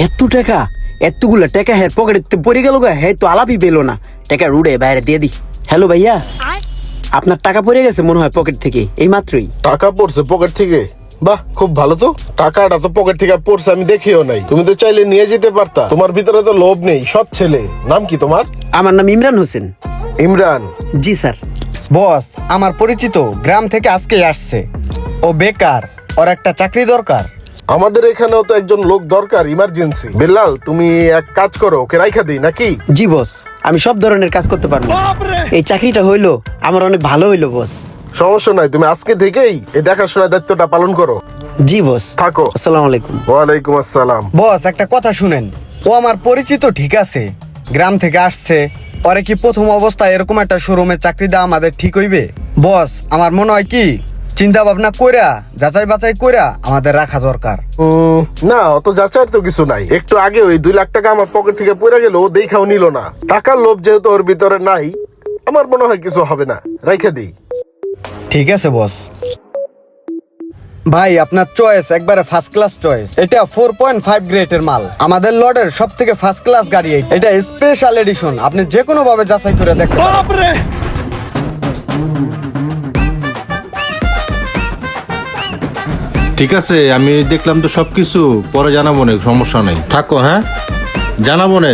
এত টাকা, এতগুলা টাকা হ্যাঁ পকেটে পড়ে গেল গা, হ্যাঁ তো আলাপই পেলো না। টাকা রুড়ে বাইরে দিয়ে দি। হ্যালো ভাইয়া, আপনার টাকা পড়ে গেছে মনে হয় পকেট থেকে এই মাত্রই। টাকা পড়ছে পকেট থেকে? বাহ, খুব ভালো তো। টাকাটা তো পকেট থেকে পড়ছে আমি দেখিও নাই। তুমি তো চাইলে নিয়ে যেতে পারতা। তোমার ভিতরে তো লোভ নেই, সৎ ছেলে। নাম কি তোমার? আমার নাম ইমরান হোসেন। ইমরান? জি স্যার। বস, আমার পরিচিত গ্রাম থেকে আজকেই আসছে। ও বেকার, ওর একটা চাকরি দরকার। আমাদের এখানেও তো একজন লোক দরকার, ইমার্জেন্সি। বেলাল, তুমি এক কাজ করো, ওকে রাইখা দিই নাকি? জি বস, আমি সব ধরনের কাজ করতে পারবো। এই চাকরিটা হইলো আমার অনেক ভালো হইলো বস। সমস্যা নাই, তুমি আজকে থেকেই এই দেখাশোনার দায়িত্বটা পালন করো। জি বস। থাকো। আসসালামু আলাইকুম। ওয়ালাইকুম আসসালাম। বস, একটা কথা শুনেন। ও আমার পরিচিত ঠিক আছে, গ্রাম থেকে আসছে। ওরে কি প্রথম অবস্থায় এরকম একটা শোরুমে চাকরি দেওয়া আমাদের ঠিক হইবে? বস, আমার মনে হয় কি চিন্তা ভাবনা কইরা যাচাই বাছাই কইরা আমাদের রাখা দরকার। না, অত যাচার তো কিছু নাই। একটু আগে ওই 2 লাখ টাকা আমার পকেট থেকে পড়ে গেল, ও দেখাও নিল না। টাকার লোভ যেহেতু ওর ভিতরে নাই, আমার মনে হয় কিছু হবে না, রাইখা দিই। ঠিক আছে বস। ভাই, আপনার চয়েস একবারে ফার্স্ট ক্লাস চয়েস। এটা 4.5 গ্রেডের মাল, আমাদের লটের সব থেকে ফার্স্ট ক্লাস গাড়ি। এটা স্পেশাল এডিশন, আপনি যে কোনো ভাবে যাচাই করে দেখতে পারেন। ঠিক আছে, আমি দেখলাম তো সবকিছু, পরে জানাবো না, সমস্যা নেই। থাকো, হ্যাঁ জানাবো না।